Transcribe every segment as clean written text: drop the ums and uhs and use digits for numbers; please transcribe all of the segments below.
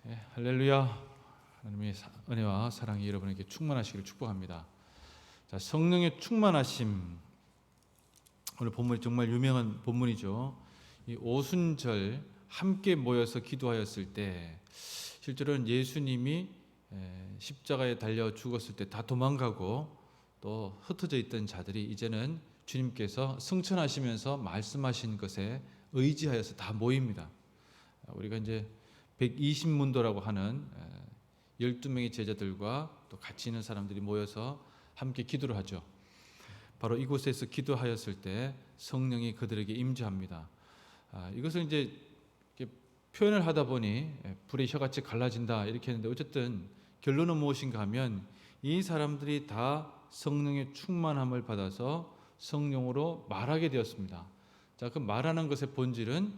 할렐루야. 하나님의 은혜와 사랑이 여러분에게 충만하시기를 축복합니다. 자, 성령의 충만하심. 오늘 본문이 정말 유명한 본문이죠. 이 오순절 함께 모여서 기도하였을 때 실제로는 예수님이 십자가에 달려 죽었을 때 다 도망가고 또 흩어져 있던 자들이 이제는 주님께서 승천하시면서 말씀하신 것에 의지하여서 다 모입니다. 우리가 이제 120문도라고 하는 12명의 제자들과 또 같이 있는 사람들이 모여서 함께 기도를 하죠. 바로 이곳에서 기도하였을 때 성령이 그들에게 임재합니다. 이것을 이제 표현을 하다 보니 불의 혀같이 갈라진다 이렇게 했는데 어쨌든 결론은 무엇인가 하면 이 사람들이 다 성령의 충만함을 받아서 성령으로 말하게 되었습니다. 자, 그 말하는 것의 본질은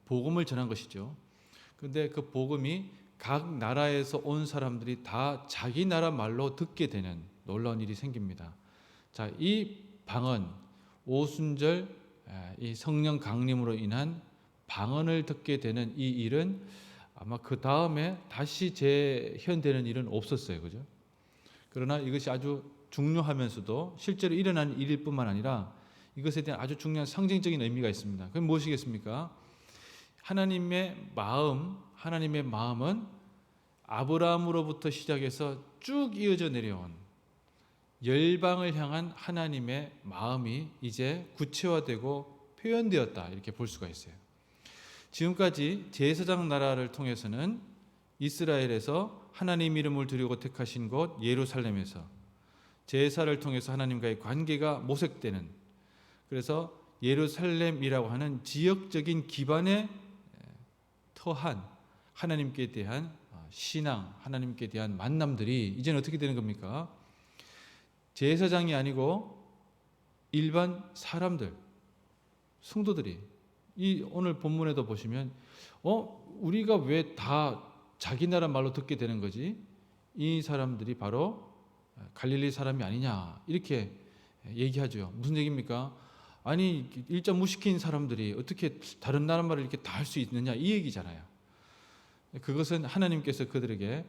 복음을 전한 것이죠. 그런데 그 복음이 각 나라에서 온 사람들이 다 자기 나라 말로 듣게 되는 놀라운 일이 생깁니다. 자, 이 방언, 오순절 이 성령 강림으로 인한 방언을 듣게 되는 이 일은 아마 그 다음에 다시 재현되는 일은 없었어요, 그죠? 그러나 이것이 아주 중요하면서도 실제로 일어난 일일 뿐만 아니라 이것에 대한 아주 중요한 상징적인 의미가 있습니다. 그건 무엇이겠습니까? 하나님의 마음은 아브라함으로부터 시작해서 쭉 이어져 내려온 열방을 향한 하나님의 마음이 이제 구체화되고 표현되었다 이렇게 볼 수가 있어요. 지금까지 제사장 나라를 통해서는 이스라엘에서 하나님 이름을 두려고 택하신 곳 예루살렘에서 제사를 통해서 하나님과의 관계가 모색되는, 그래서 예루살렘이라고 하는 지역적인 기반에 터한 하나님께 대한 신앙, 하나님께 대한 만남들이 이제는 어떻게 되는 겁니까? 제사장이 아니고 일반 사람들, 성도들이 이 오늘 본문에도 보시면 우리가 왜 다 자기 나라 말로 듣게 되는 거지? 이 사람들이 바로 갈릴리 사람이 아니냐 이렇게 얘기하죠. 무슨 얘기입니까? 아니 일자 무식인 사람들이 어떻게 다른 나라 말을 이렇게 다 할 수 있느냐 이 얘기잖아요. 그것은 하나님께서 그들에게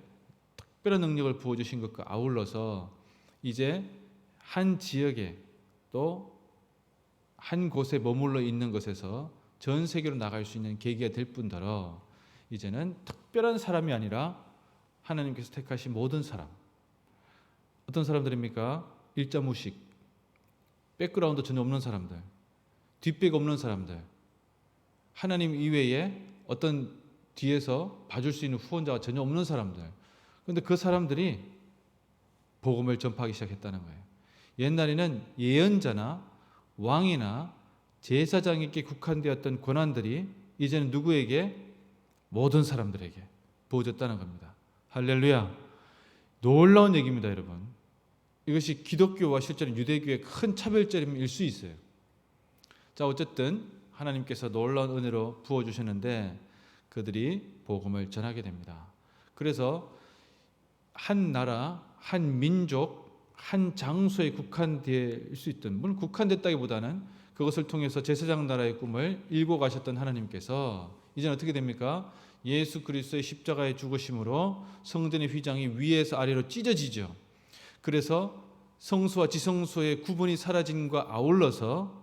특별한 능력을 부어주신 것과 아울러서 이제 한 지역에 또 한 곳에 머물러 있는 것에서 전 세계로 나갈 수 있는 계기가 될 뿐더러 이제는 특별한 사람이 아니라 하나님께서 택하신 모든 사람, 어떤 사람들입니까? 일자 무식, 백그라운드 전혀 없는 사람들, 뒷백 없는 사람들, 하나님 이외에 어떤 뒤에서 봐줄 수 있는 후원자가 전혀 없는 사람들. 그런데 그 사람들이 복음을 전파하기 시작했다는 거예요. 옛날에는 예언자나 왕이나 제사장에게 국한되었던 권한들이 이제는 누구에게? 모든 사람들에게 부어졌다는 겁니다. 할렐루야. 놀라운 얘기입니다, 여러분. 이것이 기독교와 실제로 유대교의 큰 차별점일 수 있어요. 자, 어쨌든 하나님께서 놀라운 은혜로 부어주셨는데 그들이 복음을 전하게 됩니다. 그래서 한 나라, 한 민족, 한 장소에 국한될 수 있던, 물론 국한됐다기보다는 그것을 통해서 제사장 나라의 꿈을 일궈 가셨던 하나님께서 이제는 어떻게 됩니까? 예수 그리스도의 십자가의 죽으심으로 성전의 휘장이 위에서 아래로 찢어지죠. 그래서 성소와 지성소의 구분이 사라짐과 아울러서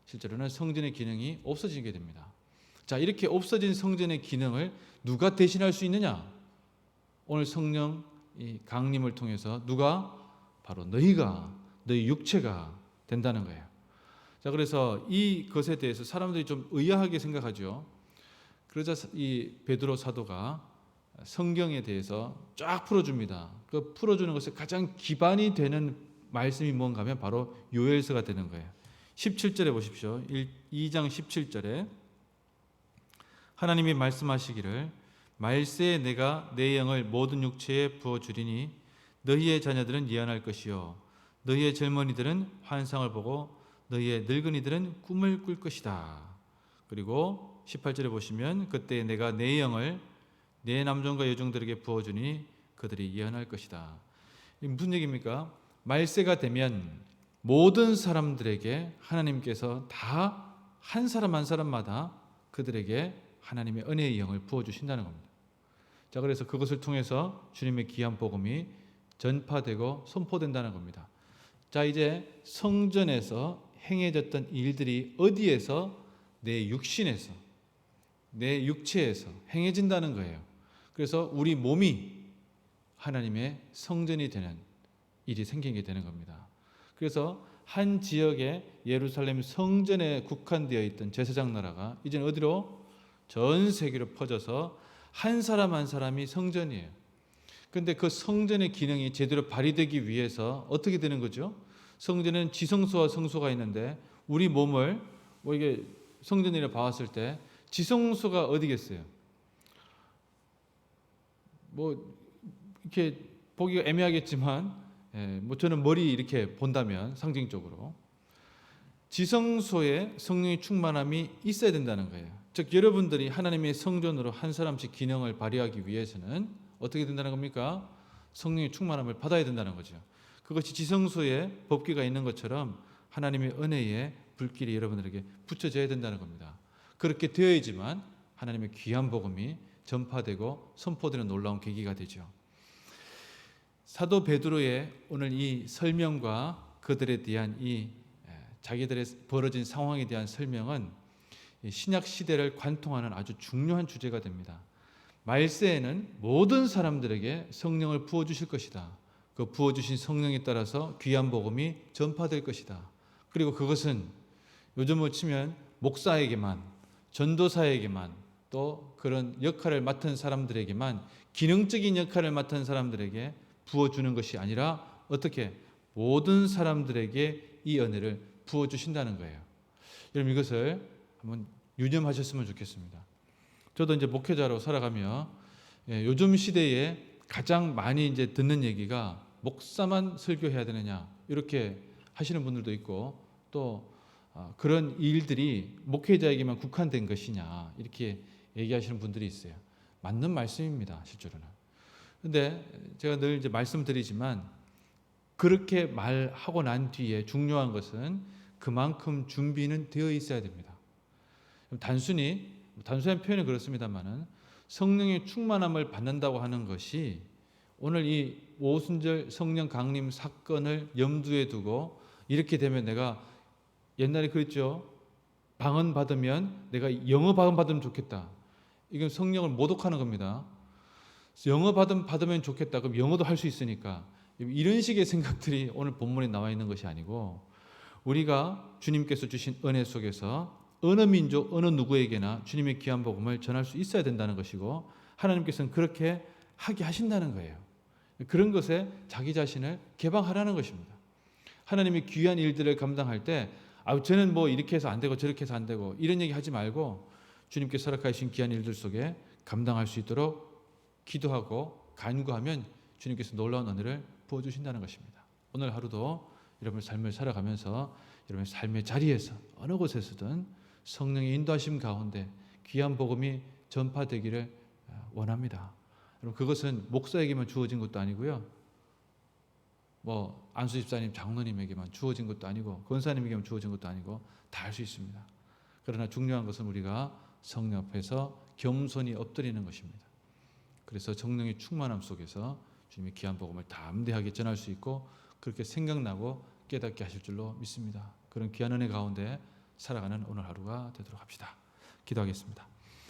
실제로는 성전의 기능이 없어지게 됩니다. 자, 이렇게 없어진 성전의 기능을 누가 대신할 수 있느냐? 오늘 성령 강림을 통해서 누가? 바로 너희가, 너희 육체가 된다는 거예요. 자, 그래서 이것에 대해서 사람들이 좀 의아하게 생각하죠. 그러자 이 베드로 사도가 성경에 대해서 쫙 풀어줍니다. 그 풀어주는 것에 가장 기반이 되는 말씀이 뭔가 하면 바로 요엘서가 되는 거예요. 17절에 보십시오. 2장 17절에 하나님이 말씀하시기를 말세에 내가 내 영을 모든 육체에 부어주리니 너희의 자녀들은 예언할 것이요 너희의 젊은이들은 환상을 보고 너희의 늙은이들은 꿈을 꿀 것이다. 그리고 18절에 보시면 그때 내가 내 영을 내 남종과 여종들에게 부어주니 그들이 예언할 것이다. 이게 무슨 얘기입니까? 말세가 되면 모든 사람들에게 하나님께서 다 한 사람 한 사람마다 그들에게 하나님의 은혜의 영을 부어주신다는 겁니다. 자, 그래서 그것을 통해서 주님의 귀한 복음이 전파되고 선포된다는 겁니다. 자, 이제 성전에서 행해졌던 일들이 어디에서? 내 육신에서, 내 육체에서 행해진다는 거예요. 그래서 우리 몸이 하나님의 성전이 되는 일이 생기게 되는 겁니다. 그래서 한 지역의 예루살렘 성전에 국한되어 있던 제사장 나라가 이제는 어디로? 전 세계로 퍼져서 한 사람 한 사람이 성전이에요. 그런데 그 성전의 기능이 제대로 발휘되기 위해서 어떻게 되는 거죠? 성전에는 지성소와 성소가 있는데 우리 몸을 이게 성전이라 봤을 때 지성소가 어디겠어요? 이렇게 보기가 애매하겠지만, 저는 머리 이렇게 본다면 상징적으로 지성소에 성령의 충만함이 있어야 된다는 거예요. 즉 여러분들이 하나님의 성전으로 한 사람씩 기능을 발휘하기 위해서는 어떻게 된다는 겁니까? 성령의 충만함을 받아야 된다는 거죠. 그것이 지성소에 법궤가 있는 것처럼 하나님의 은혜의 불길이 여러분들에게 붙여져야 된다는 겁니다. 그렇게 되어야지만 하나님의 귀한 복음이 전파되고 선포되는 놀라운 계기가 되죠. 사도 베드로의 오늘 이 설명과 그들에 대한 이 자기들의 벌어진 상황에 대한 설명은 신약 시대를 관통하는 아주 중요한 주제가 됩니다. 말세에는 모든 사람들에게 성령을 부어 주실 것이다. 그 부어 주신 성령에 따라서 귀한 복음이 전파될 것이다. 그리고 그것은 요즘으로 치면 목사에게만, 전도사에게만, 또 그런 역할을 맡은 사람들에게만, 기능적인 역할을 맡은 사람들에게 부어주는 것이 아니라 어떻게? 모든 사람들에게 이 은혜를 부어주신다는 거예요. 여러분 이것을 한번 유념하셨으면 좋겠습니다. 저도 이제 목회자로 살아가며 요즘 시대에 가장 많이 이제 듣는 얘기가 목사만 설교해야 되느냐 이렇게 하시는 분들도 있고, 또 그런 일들이 목회자에게만 국한된 것이냐 이렇게 얘기하시는 분들이 있어요. 맞는 말씀입니다, 실제로는. 근데 제가 늘 이제 말씀드리지만 그렇게 말하고 난 뒤에 중요한 것은 그만큼 준비는 되어 있어야 됩니다. 단순한 표현은 그렇습니다만은 성령의 충만함을 받는다고 하는 것이 오늘 이 오순절 성령 강림 사건을 염두에 두고 이렇게 되면 내가 옛날에 그랬죠. 방언 받으면 내가 영어 방언 받으면 좋겠다. 이건 성령을 모독하는 겁니다. 영어 받으면 좋겠다. 그럼 영어도 할 수 있으니까. 이런 식의 생각들이 오늘 본문에 나와 있는 것이 아니고, 우리가 주님께서 주신 은혜 속에서 어느 민족, 어느 누구에게나 주님의 귀한 복음을 전할 수 있어야 된다는 것이고, 하나님께서는 그렇게 하게 하신다는 거예요. 그런 것에 자기 자신을 개방하라는 것입니다. 하나님의 귀한 일들을 감당할 때 저는 뭐 이렇게 해서 안 되고 저렇게 해서 안 되고 이런 얘기 하지 말고 주님께서 허락하신 귀한 일들 속에 감당할 수 있도록 기도하고 간구하면 주님께서 놀라운 은혜를 부어주신다는 것입니다. 오늘 하루도 여러분의 삶을 살아가면서 여러분의 삶의 자리에서 어느 곳에서든 성령의 인도하심 가운데 귀한 복음이 전파되기를 원합니다. 여러분 그것은 목사에게만 주어진 것도 아니고요. 안수 집사님, 장로님에게만 주어진 것도 아니고 권사님에게만 주어진 것도 아니고 다 할 수 있습니다. 그러나 중요한 것은 우리가 성령 앞에서 겸손히 엎드리는 것입니다. 그래서 성령의 충만함 속에서 주님의 귀한 복음을 담대하게 전할 수 있고 그렇게 생각나고 깨닫게 하실 줄로 믿습니다. 그런 귀한 은혜 가운데 살아가는 오늘 하루가 되도록 합시다. 기도하겠습니다.